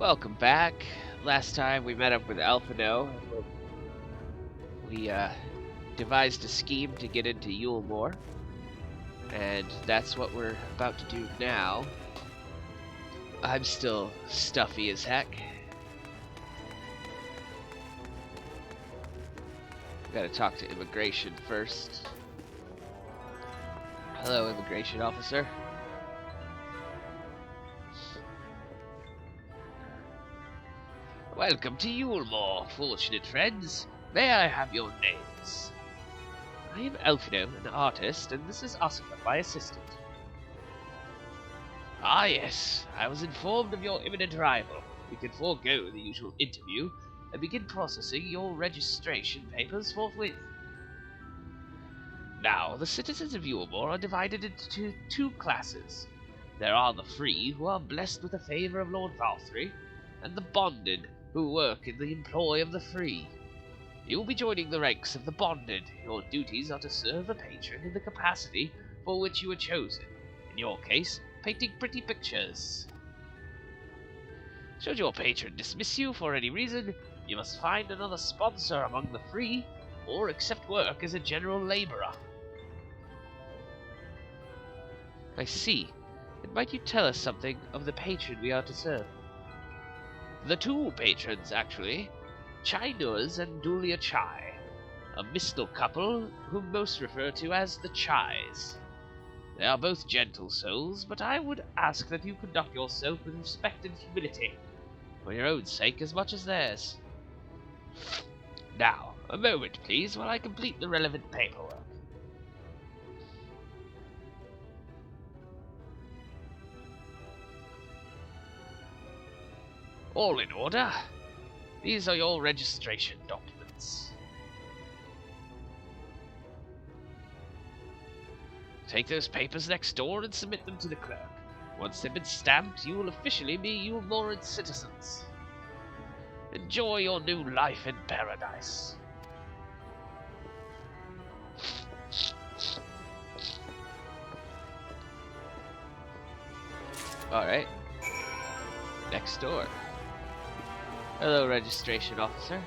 Welcome back. Last time we met up with Alphino. We devised a scheme to get into Eulmore, and that's what we're about to do now. I'm still stuffy as heck. Gotta talk to immigration first. Hello, immigration officer. Welcome to Eulmore, fortunate friends. May I have your names? I am Alphino, an artist, and this is Asuka, my assistant. Ah yes, I was informed of your imminent arrival. We can forego the usual interview and begin processing your registration papers forthwith. Now, the citizens of Eulmore are divided into two classes. There are the free, who are blessed with the favor of Lord Valthree, and the bonded, who work in the employ of the free. You will be joining the ranks of the bonded. Your duties are to serve a patron in the capacity for which you were chosen. In your case, painting pretty pictures. Should your patron dismiss you for any reason, you must find another sponsor among the free, or accept work as a general laborer. I see. And might you tell us something of the patron we are to serve? The two patrons, actually. Chai-Nuz and Dulia Chai, a mistal couple whom most refer to as the Chais. They are both gentle souls, but I would ask that you conduct yourself with respect and humility, for your own sake as much as theirs. Now, a moment, please, while I complete the relevant paperwork. All in order. These are your registration documents. Take those papers next door and submit them to the clerk. Once they've been stamped, you will officially be Eulmoran citizens. Enjoy your new life in paradise. Alright. Next door. Hello, registration officer.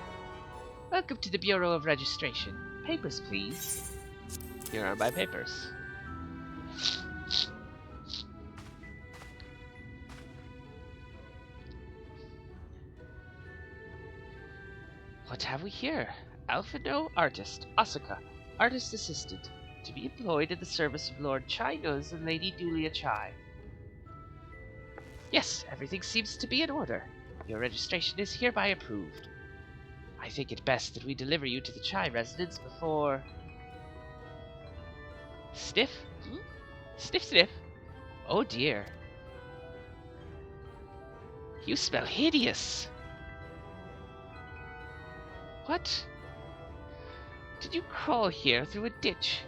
Welcome to the Bureau of Registration. Papers, please. Here are my papers. What have we here? Alphino, artist. Asuka, artist assistant. To be employed in the service of Lord Chai-Nuz and Lady Dulia Chai. Yes, everything seems to be in order. Your registration is hereby approved. I think it best that we deliver you to the Chai residence before... Sniff? Hmm? Sniff, sniff. Oh dear. You smell hideous. What? Did you crawl here through a ditch?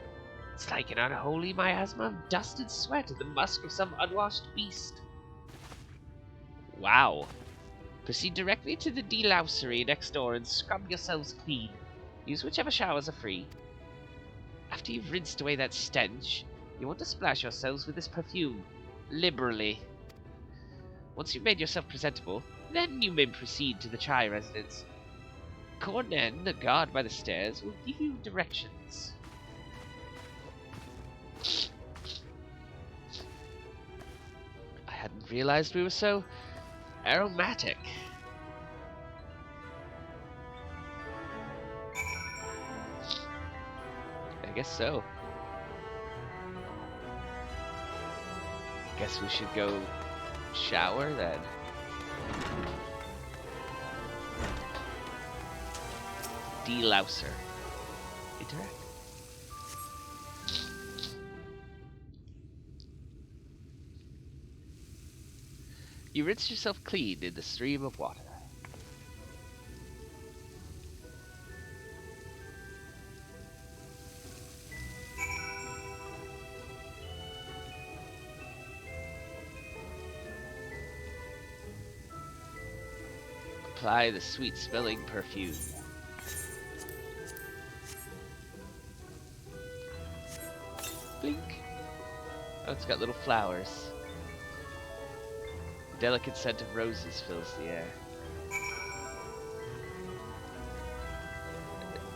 It's like an unholy miasma of dust and sweat and the musk of some unwashed beast. Wow. Proceed directly to the delousery next door and scrub yourselves clean. Use whichever showers are free. After you've rinsed away that stench, you want to splash yourselves with this perfume, liberally. Once you've made yourself presentable, then you may proceed to the Chai residence. Cornen, the guard by the stairs, will give you directions. I hadn't realized we were so aromatic. I guess so. Guess we should go shower then. Delouser. Interact. You rinse yourself clean in the stream of water. Apply the sweet-smelling perfume. Blink. Oh, it's got little flowers. The delicate scent of roses fills the air.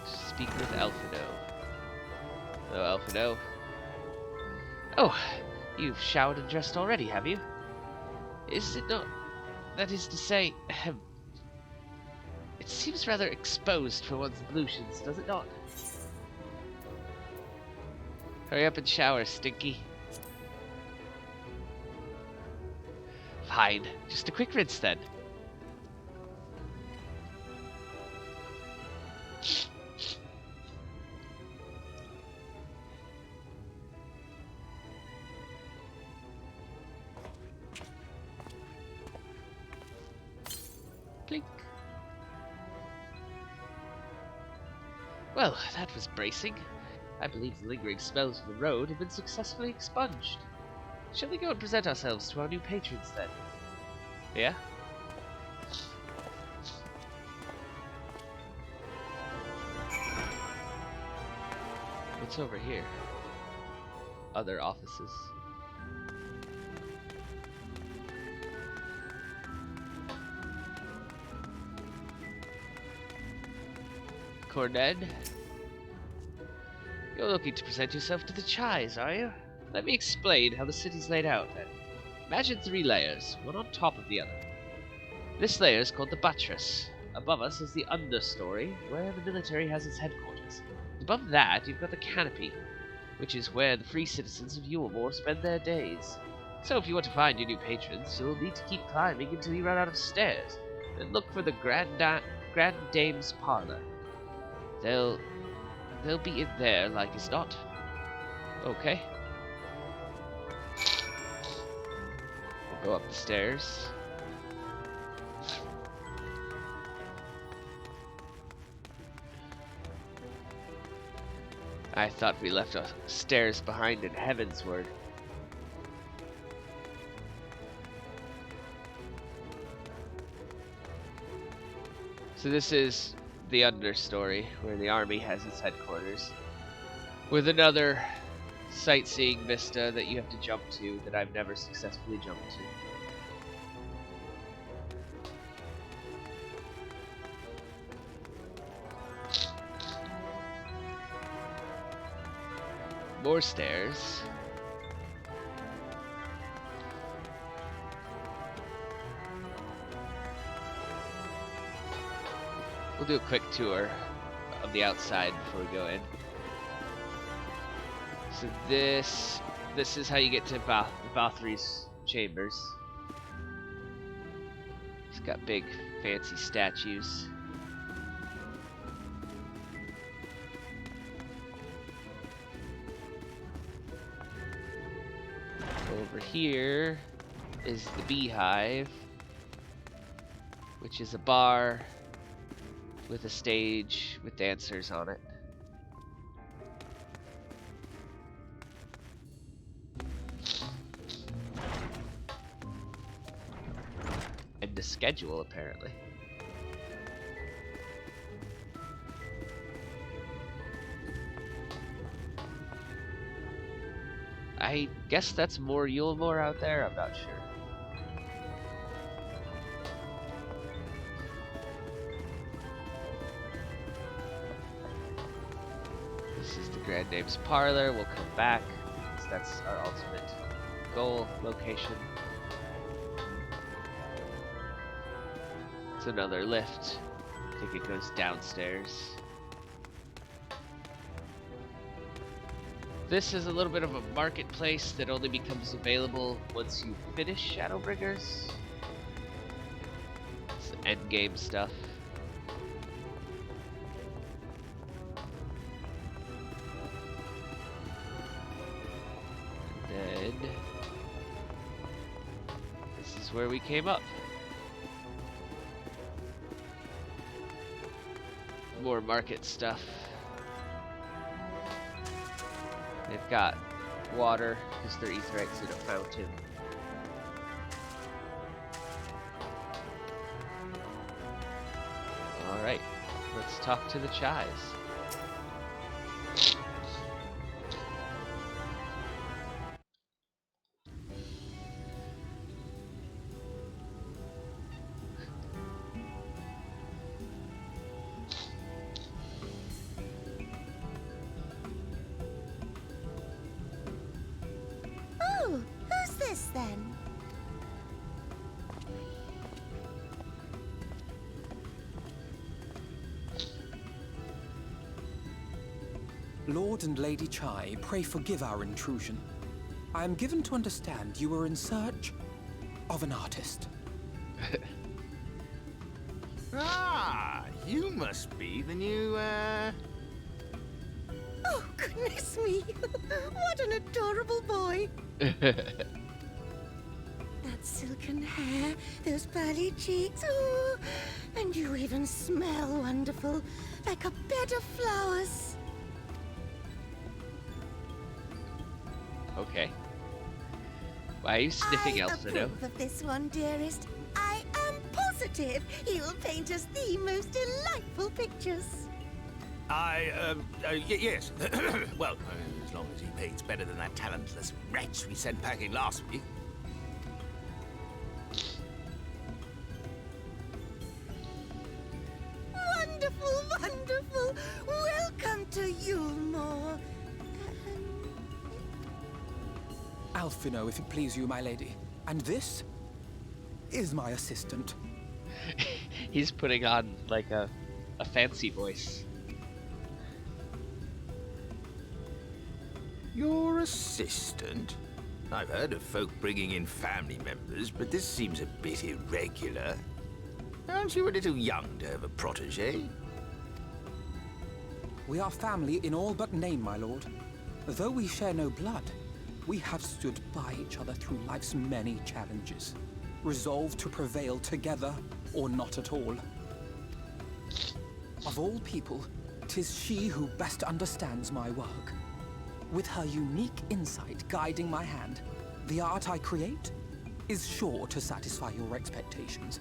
Speak with Elfino. Hello, Elfino. Oh, you've showered and dressed already, have you? Is it not? That is to say, it seems rather exposed for one's ablutions, does it not? Hurry up and shower, Stinky. Fine, just a quick rinse then. Clink. Well, that was bracing. I believe the lingering smells of the road have been successfully expunged. Shall we go and present ourselves to our new patrons then? Yeah? What's over here? Other offices. Corned? You're looking to present yourself to the Chais, are you? Let me explain how the city's laid out, then. Imagine 3 layers, one on top of the other. This layer is called the buttress. Above us is the understory, where the military has its headquarters. Above that, you've got the canopy, which is where the free citizens of Eulmore spend their days. So if you want to find your new patrons, you'll need to keep climbing until you run out of stairs, and look for the Grand Dame's parlor. They'll be in there, like as not. Okay. We'll go up the stairs. I thought we left our stairs behind in Heavensward. So this is the understory, where the army has its headquarters, with another sightseeing vista that you have to jump to that I've never successfully jumped to. More stairs. We'll do a quick tour of the outside before we go in. So this is how you get to Valthry's chambers. It's got big fancy statues. Over here is the Beehive, which is a bar with a stage with dancers on it. And the schedule, apparently. I guess that's more Eulmore out there, I'm not sure. This is the Grand Dame's parlor. We'll come back, because that's our ultimate goal location. It's another lift. I think it goes downstairs. This is a little bit of a marketplace that only becomes available once you finish Shadowbringers. It's endgame stuff. And then this is where we came up. More market stuff. They've got water, because they're Aetherites in a fountain. Alright, let's talk to the Chais. Lord and Lady Chai, pray forgive our intrusion. I am given to understand you were in search of an artist. Ah, you must be the new, Oh, goodness me! What an adorable boy! That silken hair, those pearly cheeks, oh, and you even smell wonderful, like a bed of flowers. Okay. Why are you sniffing, I Elfino? approve of this one, dearest. I am positive he will paint us the most delightful pictures. Yes. Well, as long as he paints better than that talentless wretch we sent packing last week. Wonderful, wonderful! Welcome to Eulmore. Alphino, if it please you, my lady. And this is my assistant. He's putting on, like, a fancy voice. Your assistant? I've heard of folk bringing in family members, but this seems a bit irregular. Aren't you a little young to have a protege? We are family in all but name, my lord. Though we share no blood, we have stood by each other through life's many challenges, resolved to prevail together or not at all. Of all people, 'tis she who best understands my work. With her unique insight guiding my hand, the art I create is sure to satisfy your expectations.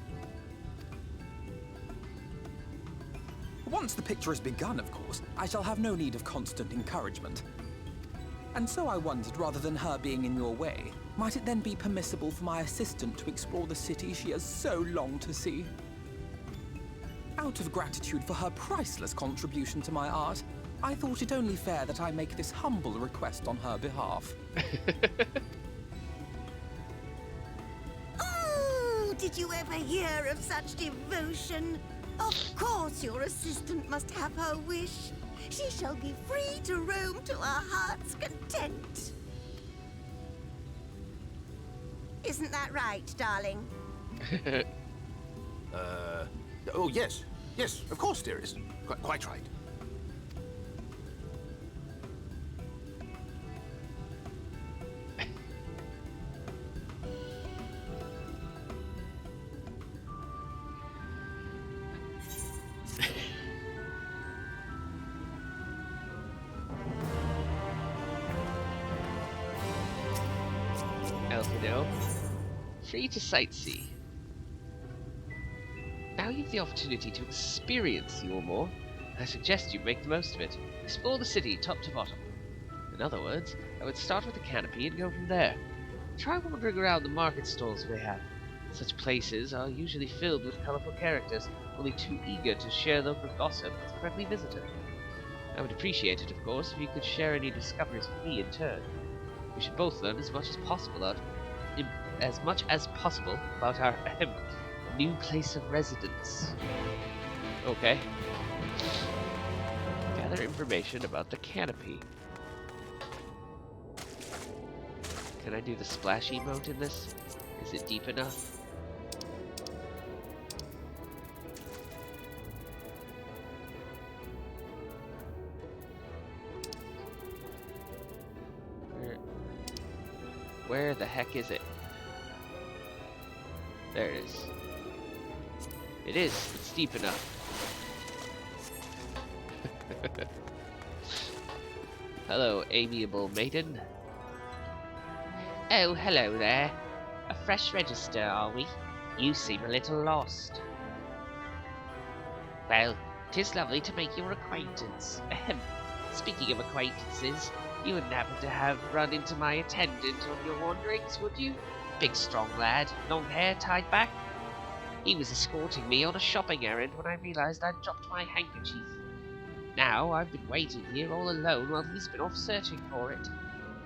Once the picture is begun, of course, I shall have no need of constant encouragement. And so I wondered, rather than her being in your way, might it then be permissible for my assistant to explore the city she has so longed to see? Out of gratitude for her priceless contribution to my art, I thought it only fair that I make this humble request on her behalf. Oh, did you ever hear of such devotion? Of course your assistant must have her wish. She shall be free to roam to her heart's content. Isn't that right, darling? Oh, yes. Yes, of course, dearest. Quite right. Elfino, free to sightsee. Now you have the opportunity to experience Eulmore. I suggest you make the most of it. Explore the city top to bottom. In other words, I would start with the canopy and go from there. Try wandering around the market stalls we have. Such places are usually filled with colorful characters, only too eager to share local gossip with a friendly visitor. I would appreciate it, of course, if you could share any discoveries with me in turn. We should both learn as much as possible about our new place of residence. Okay. Gather information about the canopy. Can I do the splash emote in this? Is it deep enough? Where the heck is it? There it is. It is. It's deep enough. Hello, amiable maiden. Oh, hello there. A fresh register, are we? You seem a little lost. Well, 'tis lovely to make your acquaintance. Ahem. Speaking of acquaintances, you wouldn't happen to have run into my attendant on your wanderings, would you? Big strong lad, long hair tied back. He was escorting me on a shopping errand when I realized I'd dropped my handkerchief. Now I've been waiting here all alone while he's been off searching for it.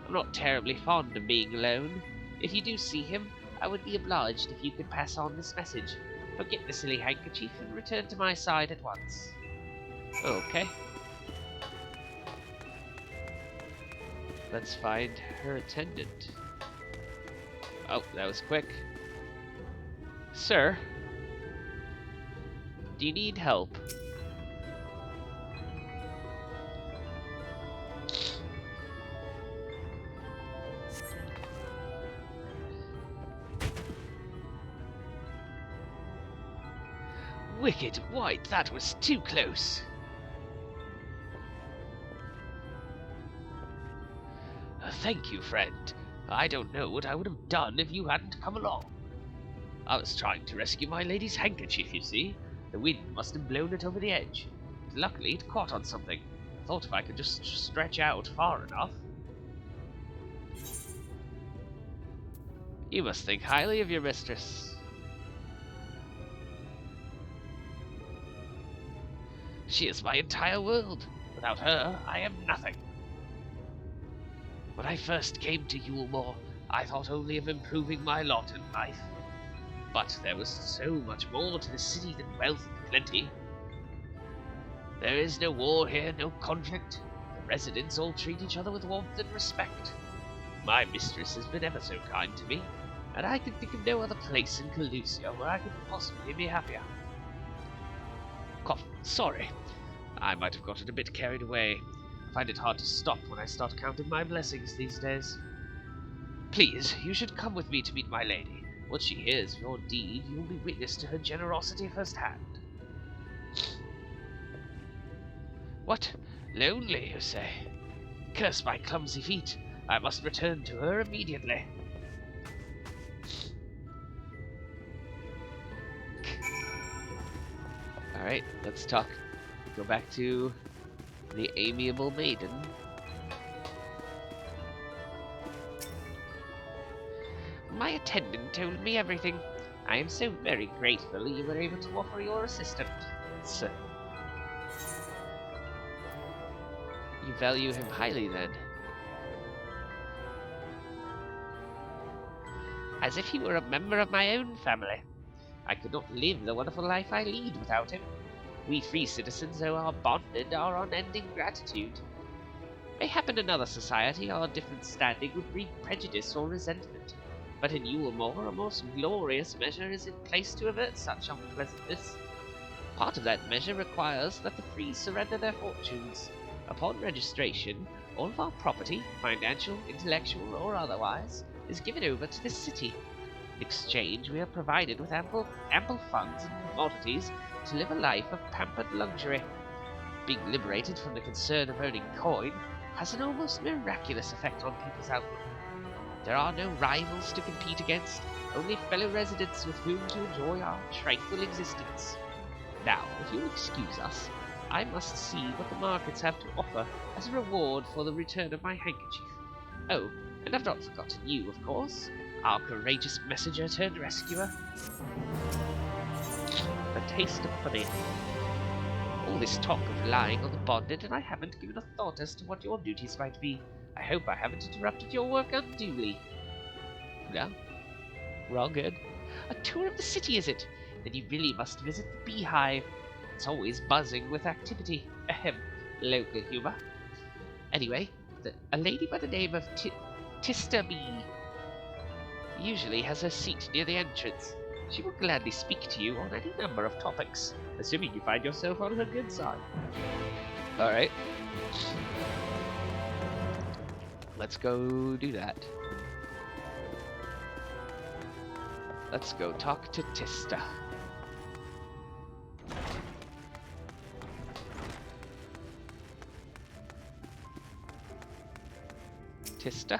I'm not terribly fond of being alone. If you do see him, I would be obliged if you could pass on this message. Forget the silly handkerchief and return to my side at once. Okay. Let's find her attendant. Oh, that was quick. Sir, do you need help? Wicked White, that was too close. Thank you, friend. I don't know what I would have done if you hadn't come along. I was trying to rescue my lady's handkerchief, you see. The wind must have blown it over the edge. Luckily, it caught on something. I thought if I could just stretch out far enough. You must think highly of your mistress. She is my entire world. Without her, I am nothing. When I first came to Eulmore, I thought only of improving my lot in life. But there was so much more to the city than wealth and plenty. There is no war here, no conflict. The residents all treat each other with warmth and respect. My mistress has been ever so kind to me, and I can think of no other place in Calusia where I could possibly be happier. Cough, sorry. I might have gotten a bit carried away. I find it hard to stop when I start counting my blessings these days. Please, you should come with me to meet my lady. Once she hears of your deed, you will be witness to her generosity firsthand. What? Lonely, you say? Curse my clumsy feet. I must return to her immediately. Alright, let's talk. Go back to the amiable maiden. My attendant told me everything. I am so very grateful you were able to offer your assistance. You value him highly, then? As if he were a member of my own family. I could not live the wonderful life I lead without him. We free citizens owe our bonded our unending gratitude. Mayhap in another society our different standing would breed prejudice or resentment, but in Eulmore a most glorious measure is in place to avert such unpleasantness. Part of that measure requires that the free surrender their fortunes. Upon registration, all of our property, financial, intellectual, or otherwise, is given over to the city. In exchange, we are provided with ample funds and commodities to live a life of pampered luxury. Being liberated from the concern of earning coin has an almost miraculous effect on people's outlook. There are no rivals to compete against, only fellow residents with whom to enjoy our tranquil existence. Now, if you'll excuse us, I must see what the markets have to offer as a reward for the return of my handkerchief. Oh, and I've not forgotten you, of course, our courageous messenger turned rescuer. A taste of honey. All this talk of lying on the bonded, and I haven't given a thought as to what your duties might be. I hope I haven't interrupted your work unduly. No? Wrong good. A tour of the city, is it? Then you really must visit the beehive. It's always buzzing with activity. Ahem. Local humor. Anyway, a lady by the name of Tista Bee usually has her seat near the entrance. She will gladly speak to you on any number of topics, assuming you find yourself on her good side. Alright. Let's go do that. Let's go talk to Tista. Tista?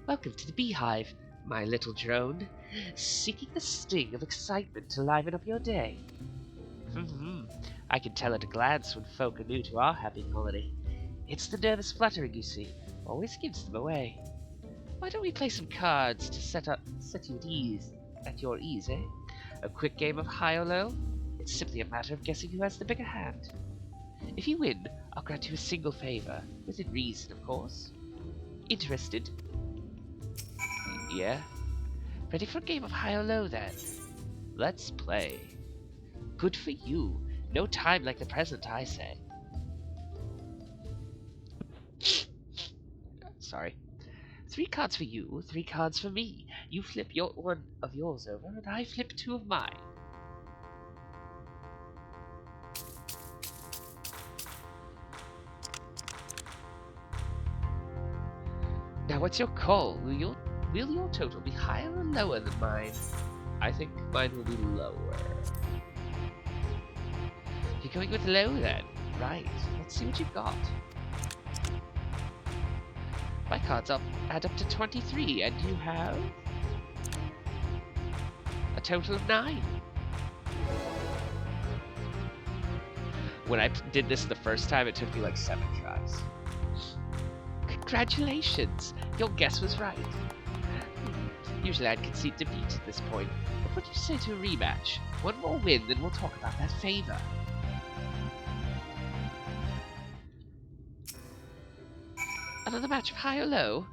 Welcome to the beehive, my little drone. Seeking the sting of excitement to liven up your day. I can tell at a glance when folk are new to our happy colony. It's the nervous fluttering, you see, always gives them away. Why don't we play some cards to set you at your ease, eh? A quick game of high or low? It's simply a matter of guessing who has the bigger hand. If you win, I'll grant you a single favor, within reason, of course. Interested? Yeah? Ready for a game of high or low, then? Let's play. Good for you. No time like the present, I say. Sorry. 3 cards for you, 3 cards for me. You flip one of yours over, and I flip 2 of mine. Now, what's your call? Will your total be higher or lower than mine? I think mine will be lower. You're going with low then? Right. Let's see what you've got. My cards add up to 23, and you have a total of 9. When I did this the first time, it took me like 7 tries. Congratulations! Your guess was right. Usually I'd concede defeat at this point, but what do you say to a rematch? One more win, then we'll talk about that favor. Another match of high or low?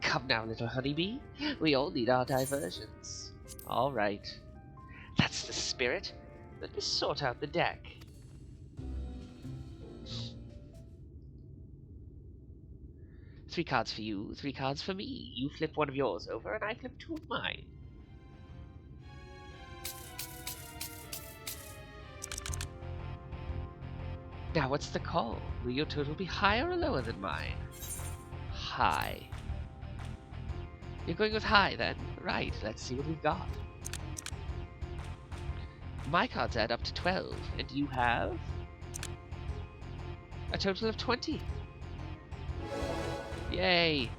Come now, little honeybee. We all need our diversions. Alright. That's the spirit. Let me sort out the deck. Three cards for you, 3 cards for me. You flip one of yours over, and I flip 2 of mine. Now, what's the call? Will your total be higher or lower than mine? High. You're going with high, then? Right, let's see what we've got. My cards add up to 12, and you have a total of 20. Yay!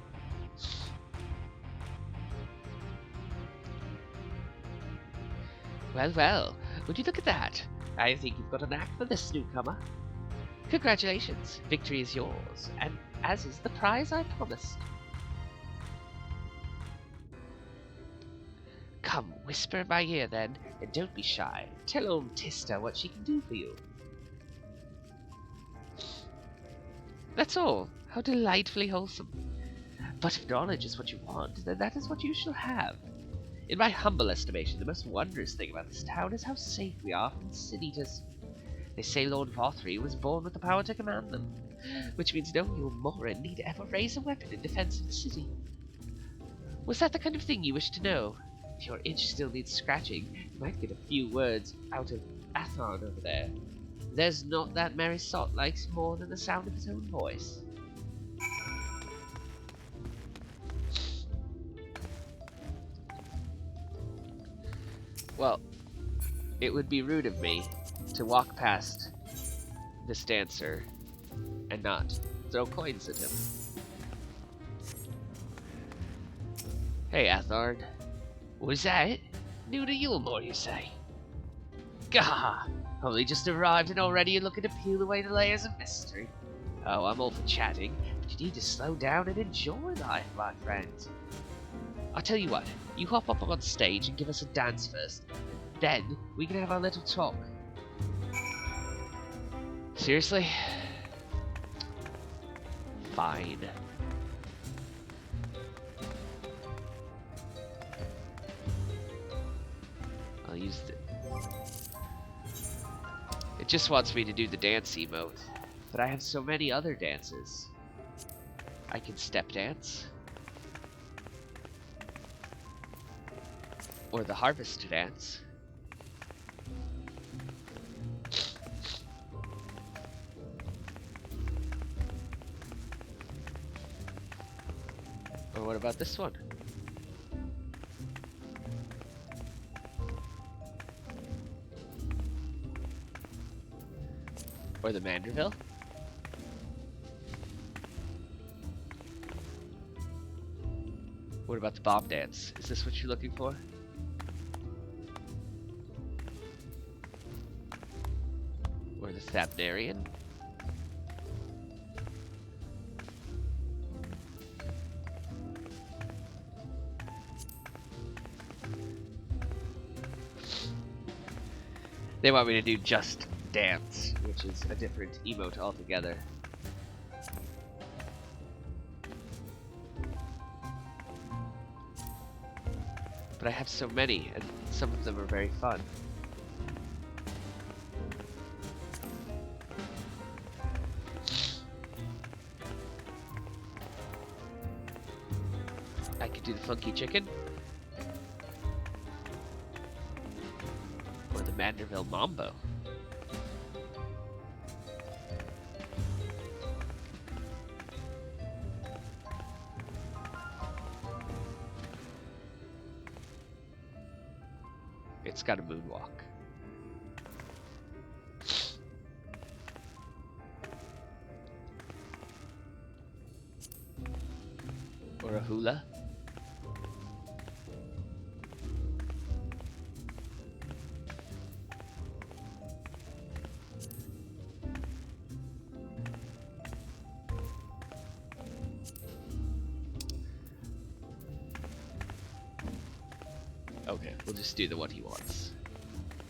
Well, well, would you look at that? I think you've got a knack for this, newcomer. Congratulations, victory is yours, and as is the prize I promised. Come, whisper in my ear then, and don't be shy. Tell old Tista what she can do for you. That's all. How delightfully wholesome. But if knowledge is what you want, then that is what you shall have. In my humble estimation, the most wondrous thing about this town is how safe we are from the sin-eaters. They say Lord Vothry was born with the power to command them, which means no Eulmore need ever raise a weapon in defense of the city. Was that the kind of thing you wish to know? If your itch still needs scratching, you might get a few words out of Athon over there. There's not that merry sot likes more than the sound of his own voice. Well, it would be rude of me to walk past this dancer and not throw coins at him. Hey, Athard. Was that? New to Eulmore, you say? Gah! Only just arrived and already you're looking to peel away the layers of mystery. Oh, I'm all for chatting, but you need to slow down and enjoy life, my friend. I'll tell you what, you hop up on stage and give us a dance first. Then, we can have our little talk. Seriously? Fine. I'll use the... It just wants me to do the dance emote, but I have so many other dances. I can step dance. Or the harvest dance. Or what about this one? Or the Manderville? What about the bomb dance? Is this what you're looking for? Or the Thabnarian? They want me to do just dance, which is a different emote altogether. But I have so many, and some of them are very fun. Do the funky chicken. Or the Manderville Mambo. It's got a moonwalk. Or a hula. Okay, we'll just do the one he wants,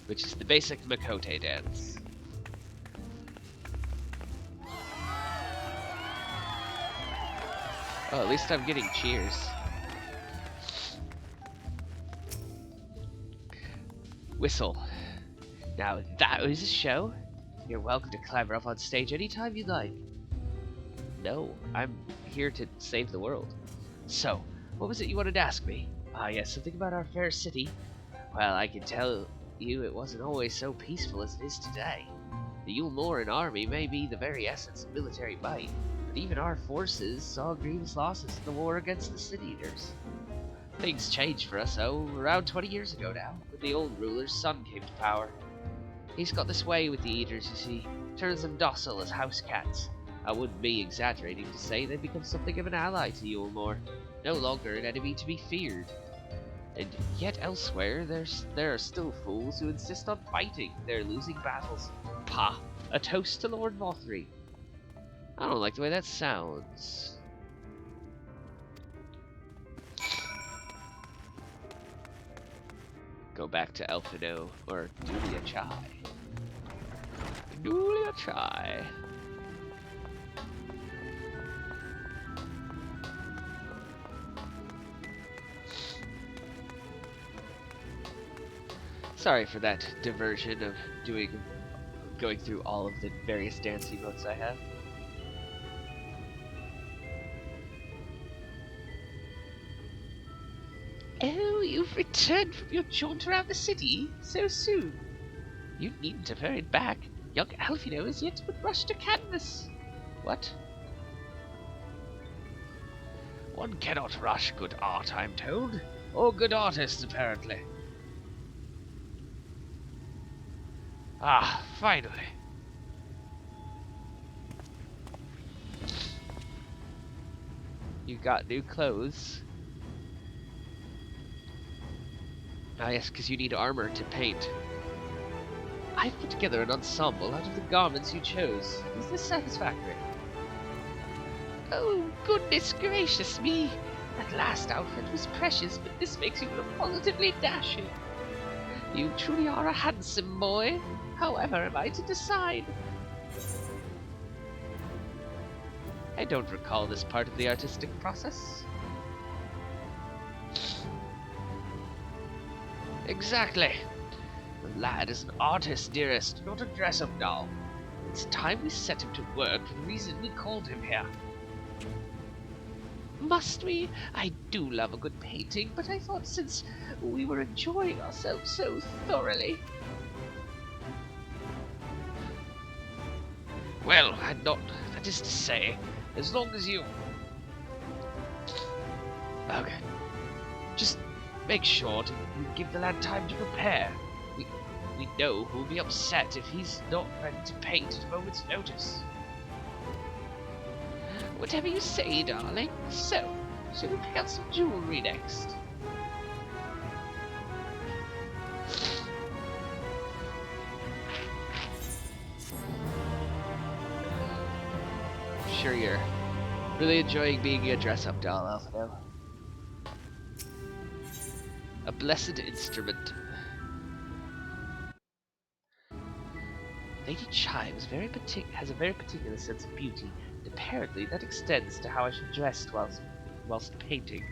which is the basic Makote dance. Oh, at least I'm getting cheers. Whistle. Now that was a show. You're welcome to climb up on stage anytime you like. No, I'm here to save the world. So, what was it you wanted to ask me? Ah, yes, something about our fair city. Well, I can tell you it wasn't always so peaceful as it is today. The Eulmore army may be the very essence of military might, but even our forces saw grievous losses in the war against the City Eaters. Things changed for us, though, around 20 years ago now, when the old ruler's son came to power. He's got this way with the Eaters, you see, turns them docile as house cats. I wouldn't be exaggerating to say they've become something of an ally to Eulmore, no longer an enemy to be feared. And yet elsewhere, there are still fools who insist on fighting their losing battles. Pah! A toast to Lord Mothry. I don't like the way that sounds. Go back to Elfino, or Dulia Chai. Dulia Chai. Sorry for that diversion of going through all of the various dance emotes I have. Oh, you've returned from your jaunt around the city so soon. You needn't have hurried back. Young Alfino is yet but rushed to canvas. What? One cannot rush good art, I'm told. Or good artists, apparently. Ah, finally. You got new clothes. Ah yes, because you need armor to paint. I've put together an ensemble out of the garments you chose. Is this satisfactory? Oh, goodness gracious me! That last outfit was precious, but this makes you look positively dashing. You truly are a handsome boy. However am I to decide? I don't recall this part of the artistic process. Exactly. The lad is an artist, dearest, not a dress-up doll. It's time we set him to work for the reason we called him here. Must we? I do love a good painting, but I thought since we were enjoying ourselves so thoroughly... Well, that is to say, as long as you... Okay. Just make sure to give the lad time to prepare. We know who'll be upset if he's not ready to paint at a moment's notice. Whatever you say, darling. So, shall we pick out some jewelry next? Sure, you're really enjoying being a dress-up doll, Alfredo. A blessed instrument. Lady Chai has a very particular sense of beauty, and apparently that extends to how I should dress whilst painting.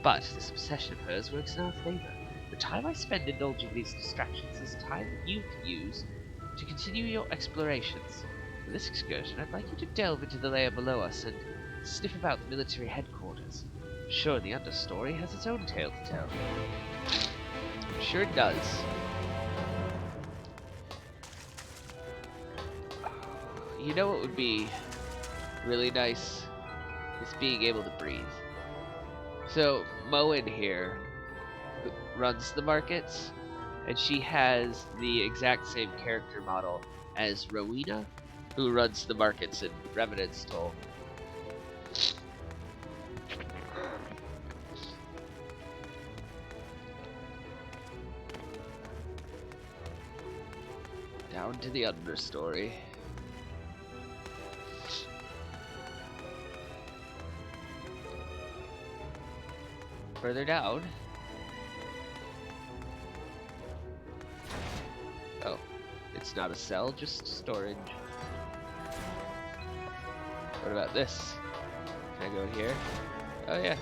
But this obsession of hers works in our favour. The time I spend indulging these distractions is time that you can use to continue your explorations. For this excursion, I'd like you to delve into the layer below us and sniff about the military headquarters. Sure, the understory has its own tale to tell. Sure it does. You know what would be really nice? Is being able to breathe. So, Moen here runs the markets, and she has the exact same character model as Rowena, who runs the markets in Revenant's Toll. Down to the understory. Further down. Oh, it's not a cell, just storage. What about this? Can I go here? Oh yeah.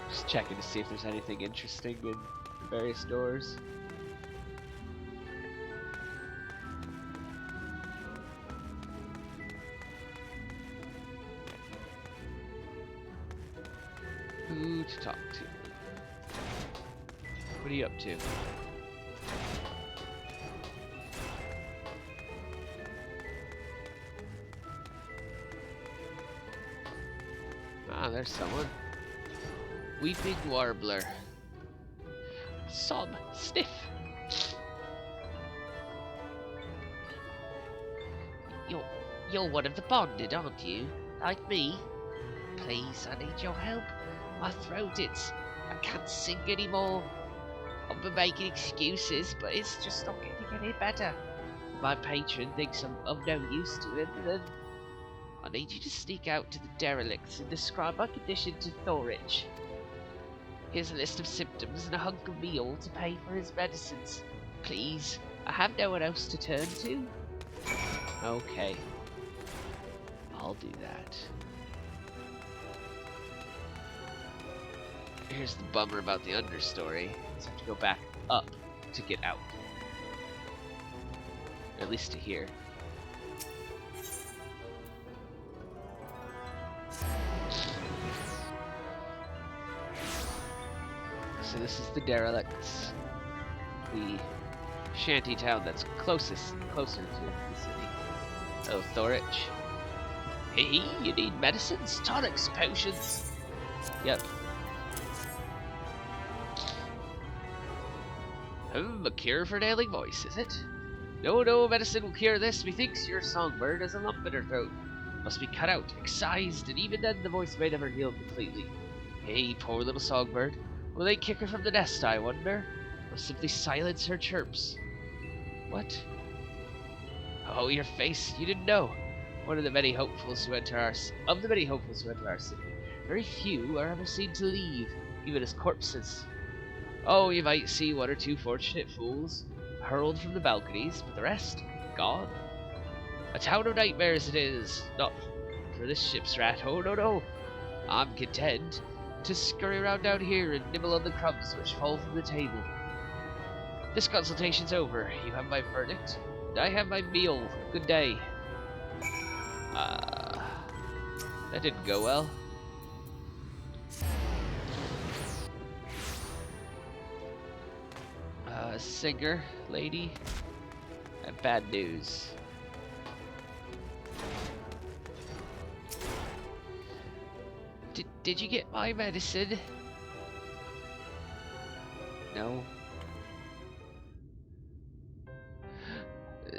Just checking to see if there's anything interesting in the various doors. Who to talk to? What are you up to? Ah, there's someone. Weeping Warbler. Sob, sniff. You're one of the bonded, aren't you? Like me? Please, I need your help. My throat, I can't sing anymore. I've been making excuses, but it's just not getting any better. My patron thinks I'm of no use to him, and then I need you to sneak out to the derelicts and describe my condition to Thorich. Here's a list of symptoms and a hunk of meal to pay for his medicines. Please, I have no one else to turn to. Okay. I'll do that. Here's the bummer about the understory. I have to go back up to get out. At least to here. So this is the derelicts. The shanty town that's closer to the city. Oh, Thorich. Hey, you need medicines, tonics, potions. Yep. A cure for an ailing voice, is it? No medicine will cure this. Methinks your songbird has a lump in her throat. Must be cut out, excised, and even then the voice may never heal completely. Hey, poor little songbird. Will they kick her from the nest, I wonder? Or simply silence her chirps? What? Oh, your face, you didn't know. One of the many hopefuls who enter our city. Very few are ever seen to leave, even as corpses. Oh, you might see one or two fortunate fools hurled from the balconies, but the rest, gone. A town of nightmares it is, not for this ship's rat. Oh, no. I'm content to scurry around down here and nibble on the crumbs which fall from the table. This consultation's over. You have my verdict, and I have my meal. Good day. That didn't go well. Singer, lady, and bad news. Did you get my medicine? No.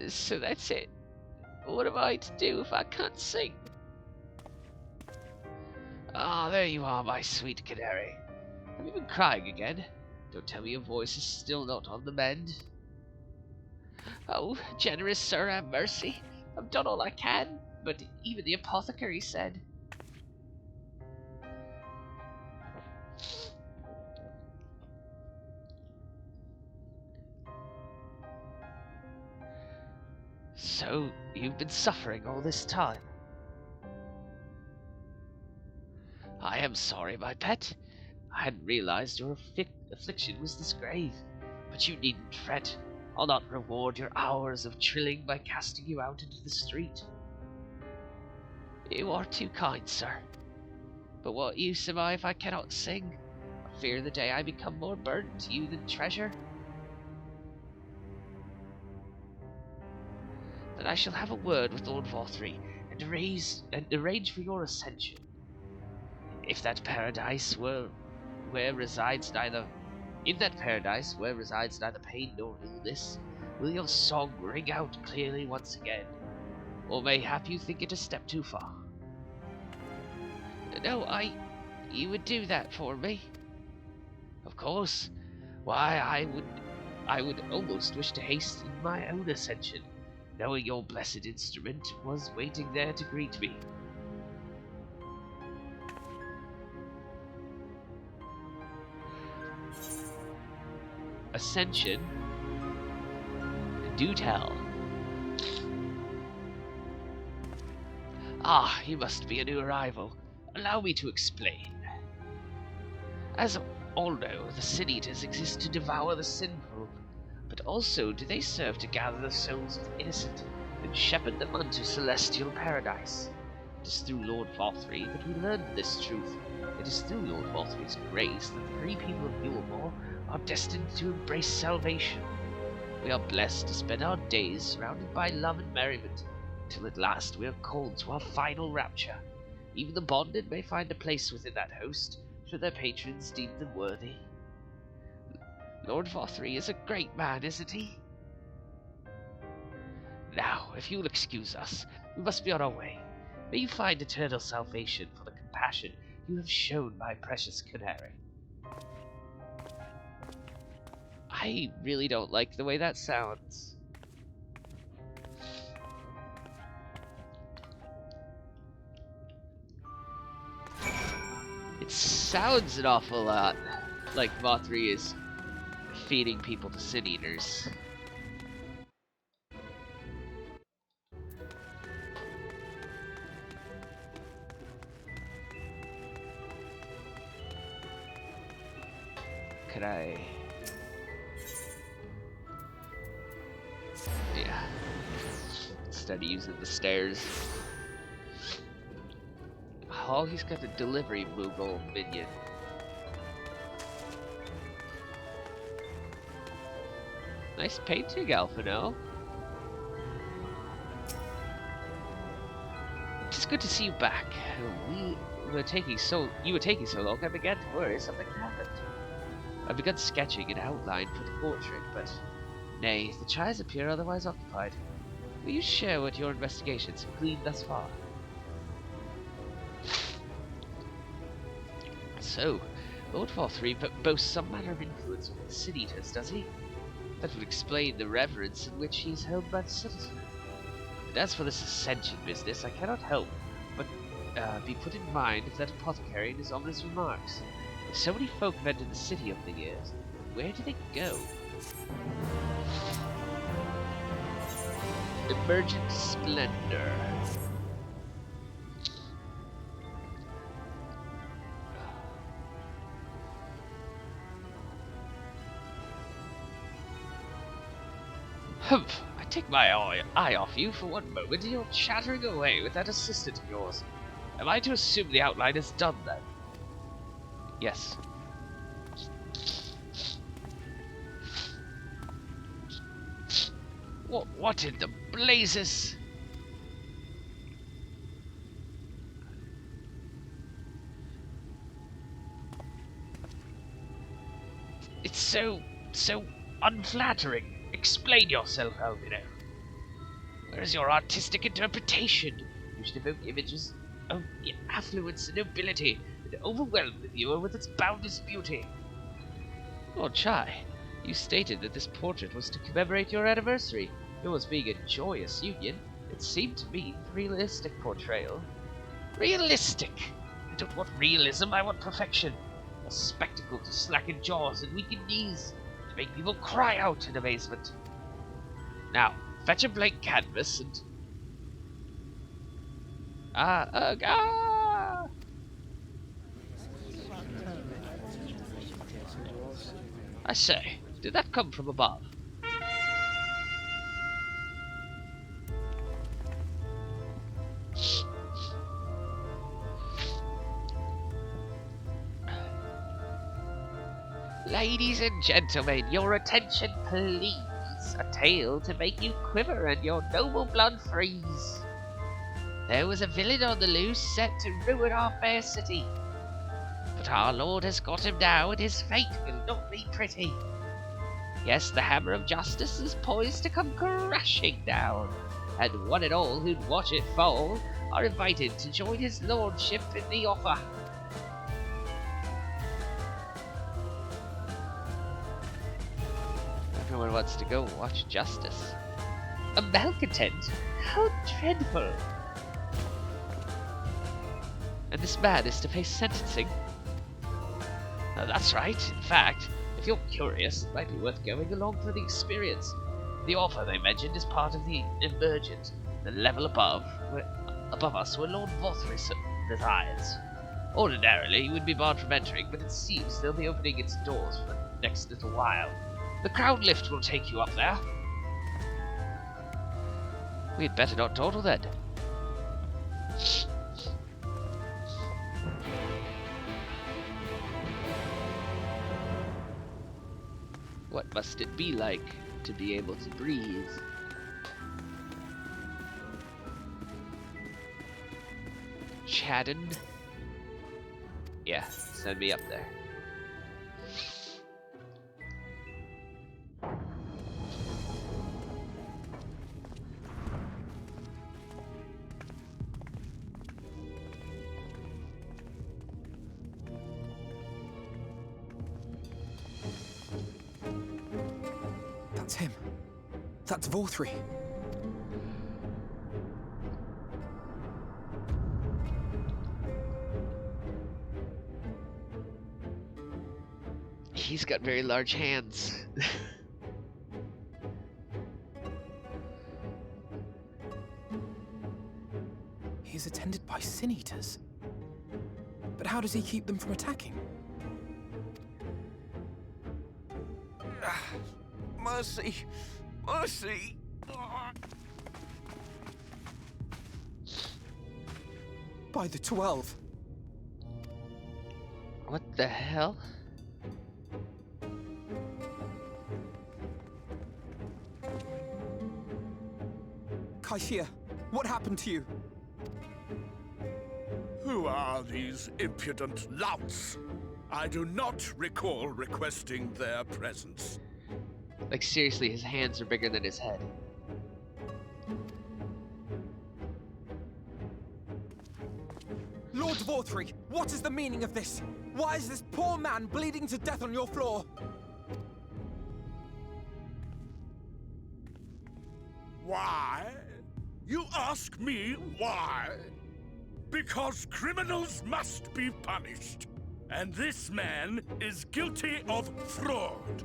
So that's it. What am I to do if I can't sing? Ah, there you are, my sweet canary. Have you been crying again? Don't tell me your voice is still not on the mend. Oh, generous sir, have mercy. I've done all I can, but even the apothecary said. So, you've been suffering all this time? I am sorry, my pet. I hadn't realized your affliction was this grave, but you needn't fret. I'll not reward your hours of trilling by casting you out into the street. You are too kind, sir. But what use am I if I cannot sing? I fear the day I become more burden to you than treasure. Then I shall have a word with Lord Valthree and arrange for your ascension. If that paradise where resides neither pain nor illness, will your song ring out clearly once again? Or mayhap you think it a step too far? No, you would do that for me? Of course. Why, I would almost wish to hasten my own ascension, knowing your blessed instrument was waiting there to greet me. Ascension? Do tell. Ah, you must be a new arrival. Allow me to explain. As all know, the Sin-Eaters exist to devour the sinful, but also do they serve to gather the souls of the innocent and shepherd them unto celestial paradise. It is through Lord Valthree that we learn this truth. It is through Lord Valthree's grace that the free people of Eulmore are destined to embrace salvation. We are blessed to spend our days surrounded by love and merriment, till at last we are called to our final rapture. Even the bonded may find a place within that host, should their patrons deem them worthy. Lord Valthree is a great man, isn't he? Now, if you'll excuse us, we must be on our way. May you find eternal salvation for the compassion you have shown my precious canary. I really don't like the way that sounds. It sounds an awful lot like Valthree is feeding people to Sin-Eaters. Could I... Yeah. Instead of using the stairs. Oh, he's got a delivery Moogle minion. Nice painting, Alphino. It's good to see you back. You were taking so long, I began to worry something had happened. I begun sketching an outline for the portrait, but nay, the chairs appear otherwise occupied. Will you share what your investigations have gleaned thus far? So, Lord Valthree boasts some manner of influence with the Sin-Eaters, does he? That would explain the reverence in which he is held by the citizen. And as for this ascension business, I cannot help but be put in mind of that apothecary and his ominous remarks. If so many folk have entered the city over the years, where do they go? Emergent Splendor. Humph! I take my eye off you for one moment and you're chattering away with that assistant of yours. Am I to assume the outline is done then? Yes. What in the blazes? It's so unflattering. Explain yourself, Albino. Where is your artistic interpretation? You should evoke images of affluence and nobility, and overwhelm the viewer with its boundless beauty. Lord Chai, you stated that this portrait was to commemorate your anniversary. Yours being a joyous union, it seemed to me a realistic portrayal. Realistic? I don't want realism, I want perfection. A spectacle to slacken jaws and weaken knees, to make people cry out in amazement. Now, fetch a blank canvas and... I say, did that come from above? Ladies and gentlemen, your attention please. A tale to make you quiver and your noble blood freeze. There was a villain on the loose set to ruin our fair city. But our Lord has got him now, and his fate will not be pretty. Yes, the hammer of justice is poised to come crashing down, and one and all who'd watch it fall are invited to join his lordship in the offer. Everyone wants to go watch justice. A malcontent? How dreadful! And this man is to face sentencing? That's right. In fact, if you're curious, it might be worth going along for the experience. The offer they mentioned is part of the emergent, the level above us where Lord Vothris resides. Ordinarily, you would be barred from entering, but it seems they'll be opening its doors for the next little while. The crown lift will take you up there. We'd better not dawdle then. What must it be like to be able to breathe? Chadden? Yeah, send me up there. That's him. That's Vorthri. He's got very large hands. He's attended by sin eaters. But how does he keep them from attacking? Mercy! Mercy! By the 12. What the hell? Kaishia, what happened to you? Who are these impudent louts? I do not recall requesting their presence. Like seriously, his hands are bigger than his head. Lord Vorthri, what is the meaning of this? Why is this poor man bleeding to death on your floor? Why? You ask me why? Because criminals must be punished. And this man is guilty of fraud.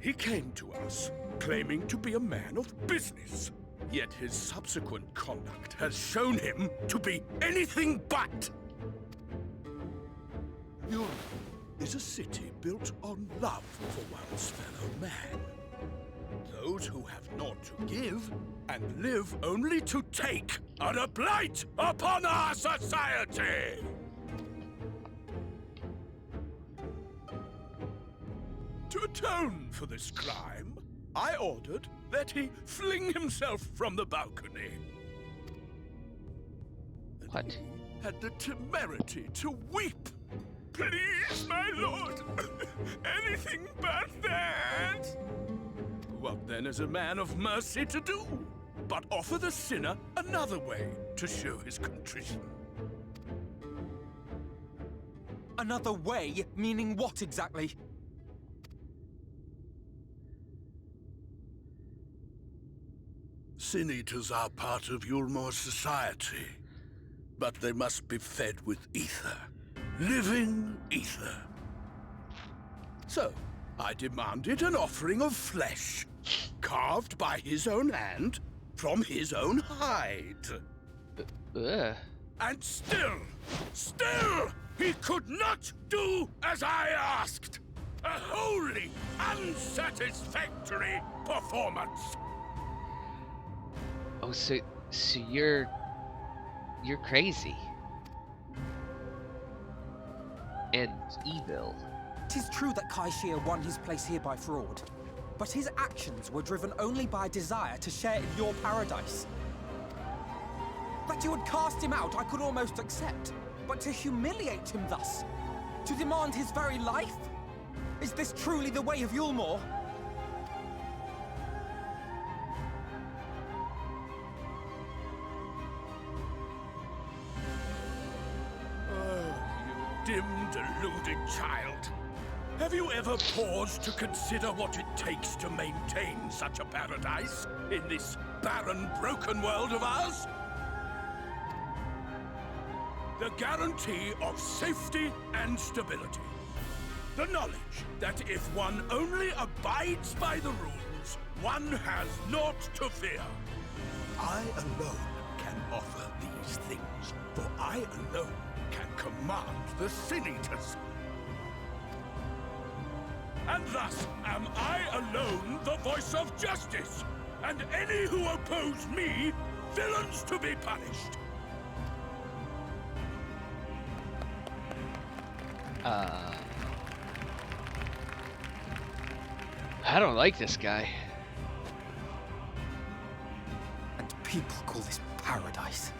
He came to us, claiming to be a man of business. Yet his subsequent conduct has shown him to be anything but. Eulmore is a city built on love for one's fellow man. Those who have naught to give and live only to take are a blight upon our society. To atone for this crime, I ordered that he fling himself from the balcony. And What? he had the temerity to weep. Please, my lord, anything but that. What then is a man of mercy to do, but offer the sinner another way to show his contrition? Another way? Meaning what exactly? Sin eaters are part of Eulmore's society, but they must be fed with ether. Living ether. So, I demanded an offering of flesh, carved by his own hand, from his own hide. Ugh. And still, he could not do as I asked. A wholly unsatisfactory performance. Oh, so you're crazy and evil. 'Tis true that Kaishir won his place here by fraud, but his actions were driven only by a desire to share in your paradise. That you would cast him out, I could almost accept, but to humiliate him thus, to demand his very life? Is this truly the way of Eulmore? Dim, deluded child. Have you ever paused to consider what it takes to maintain such a paradise in this barren, broken world of ours? The guarantee of safety and stability. The knowledge that if one only abides by the rules, one has naught to fear. I alone can offer these things, for I alone can command the Sin Eaters. And thus am I alone the voice of justice, and any who oppose me, villains to be punished. I don't like this guy. And people call this paradise.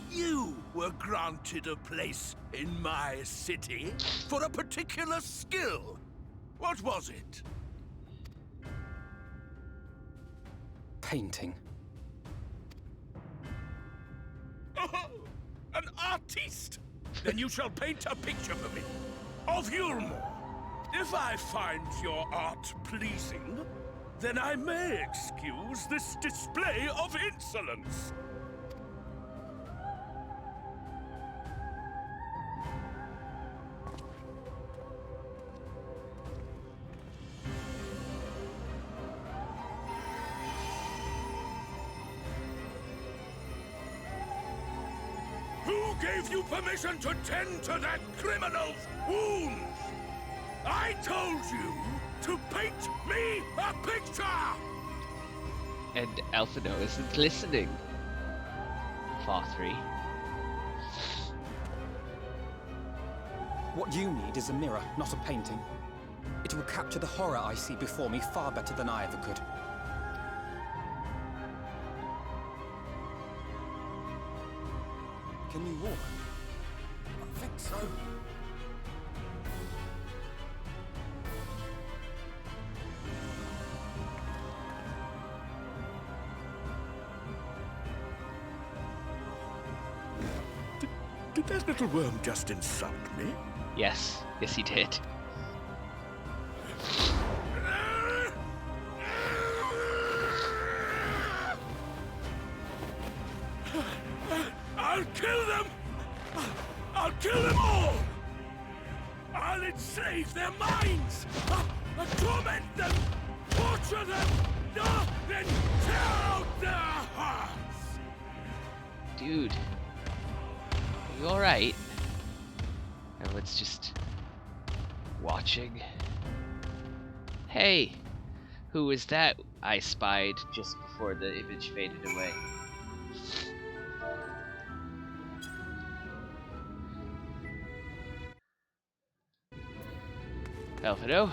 You were granted a place in my city for a particular skill. What was it? Painting. Oh, an artiste! Then you shall paint a picture for me of Eulmore. If I find your art pleasing, then I may excuse this display of insolence. Who gave you permission to tend to that criminal's wounds? I told you to paint me a picture! And Alphino isn't listening. FFXIV. What you need is a mirror, not a painting. It will capture the horror I see before me far better than I ever could. Can you walk? I think so. Did that little worm just insult me? Yes, he did. I'll kill them! I'll kill them all! I'll enslave their minds! I'll torment them! Torture them! Then tear out their hearts! Dude. Are you alright? Everyone's just watching. Hey! Who is that I spied just before the image faded away? Alphino?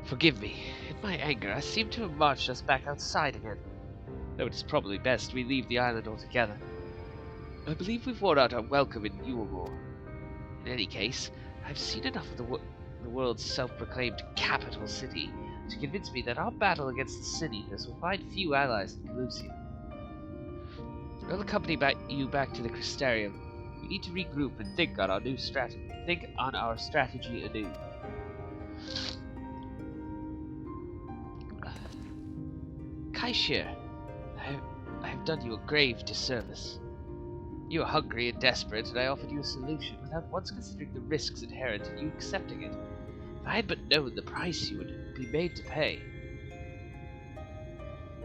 Forgive me. In my anger, I seem to have marched us back outside again. Though it is probably best we leave the island altogether. I believe we've worn out our welcome in Eulmore. In any case, I've seen enough of the world's self-proclaimed capital city to convince me that our battle against the Sin Eaters will find few allies in Pelusium. I'll accompany you back to the Crystarium. We need to regroup and think on our strategy anew. Kaishir, I have done you a grave disservice. You were hungry and desperate, and I offered you a solution without once considering the risks inherent in you accepting it. If I had but known the price you would be made to pay.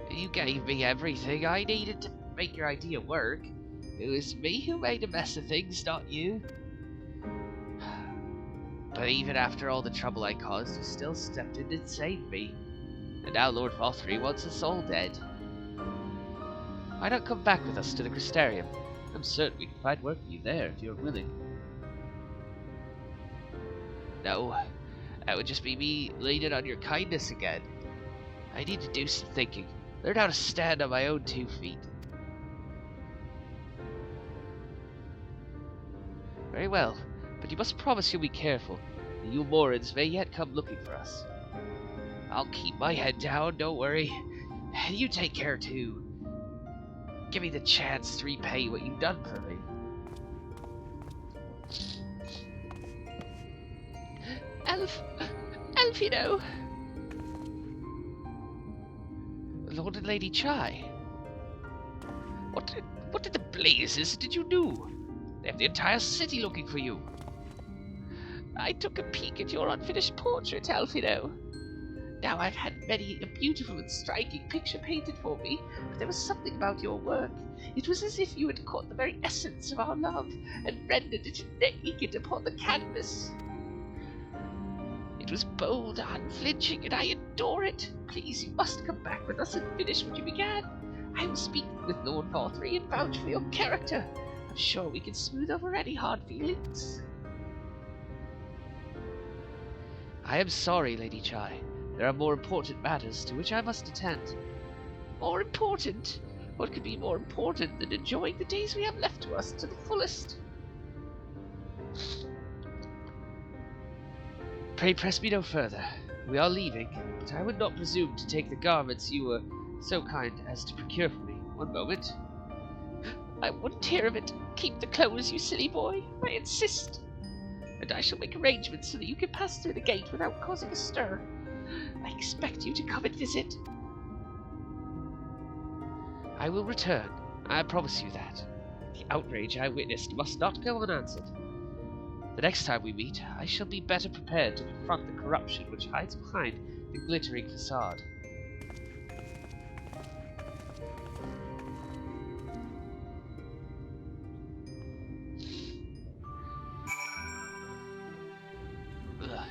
You gave me everything I needed to make your idea work. It was me who made a mess of things, not you. But even after all the trouble I caused, you still stepped in and saved me. And now Lord Fothery wants us all dead. Why not come back with us to the Crystarium? I'm certain we can find work for you there if you're willing. No, that would just be me leaning on your kindness again. I need to do some thinking. Learn how to stand on my own 2 feet. Very well, but you must promise you'll be careful. The Eulmorans may yet come looking for us. I'll keep my head down, don't worry. And you take care too. Give me the chance to repay what you've done for me. Elf, you know. Lord and Lady Chai. What did the blazes did you do? They have the entire city looking for you. I took a peek at your unfinished portrait, Alfino. Now I've had many a beautiful and striking picture painted for me, but there was something about your work. It was as if you had caught the very essence of our love and rendered it naked upon the canvas. It was bold, unflinching, and I adore it. Please, you must come back with us and finish what you began. I will speak with Lord Fothery and vouch for your character. I'm sure we can smooth over any hard feelings. I am sorry, Lady Chai. There are more important matters to which I must attend. More important? What could be more important than enjoying the days we have left to us to the fullest? Pray press me no further. We are leaving, but I would not presume to take the garments you were so kind as to procure for me. One moment. I wouldn't hear of it. Keep the clothes, you silly boy. I insist. And I shall make arrangements so that you can pass through the gate without causing a stir. I expect you to come and visit. I will return. I promise you that. The outrage I witnessed must not go unanswered. The next time we meet, I shall be better prepared to confront the corruption which hides behind the glittering facade. Ugh.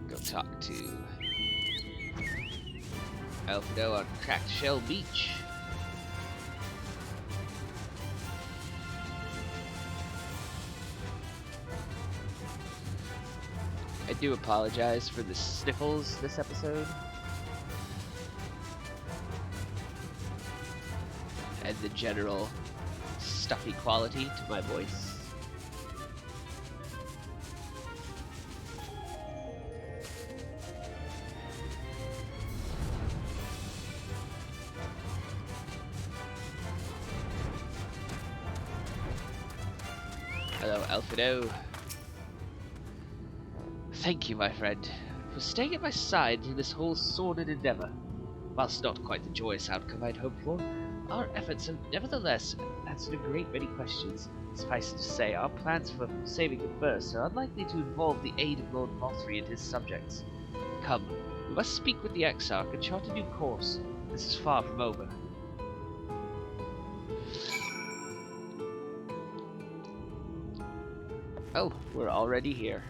Go talk to Elfino on Cracked Shell Beach. I do apologize for the sniffles this episode. And the general stuffy quality to my voice. Hello, Elfino. Thank you, my friend, for staying at my side through this whole sordid endeavor. Whilst not quite the joyous outcome I'd hoped for, our efforts have nevertheless answered a great many questions. Suffice it to say, our plans for saving the first are unlikely to involve the aid of Lord Fothery and his subjects. Come, we must speak with the Exarch and chart a new course. This is far from over. Oh, we're already here.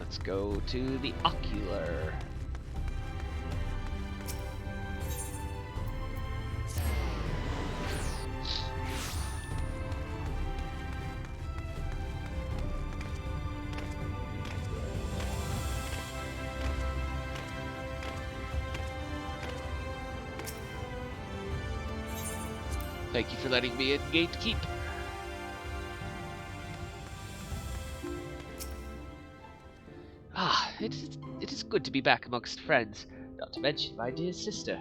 Let's go to the Ocular. Thank you for letting me in, Gatekeep. It is good to be back amongst friends, not to mention my dear sister.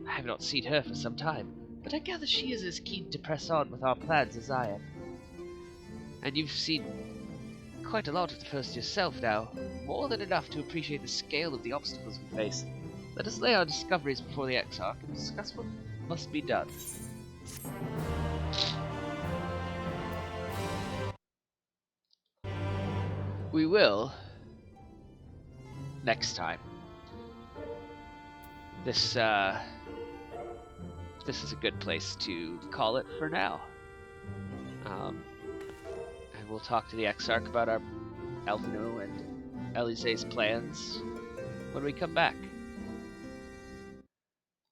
I have not seen her for some time, but I gather she is as keen to press on with our plans as I am. And you've seen quite a lot of the first yourself now, more than enough to appreciate the scale of the obstacles we face. Let us lay our discoveries before the Exarch and discuss what must be done. We will next time. This is a good place to call it for now. And we'll talk to the Exarch about our Alphino and Elise's plans when we come back.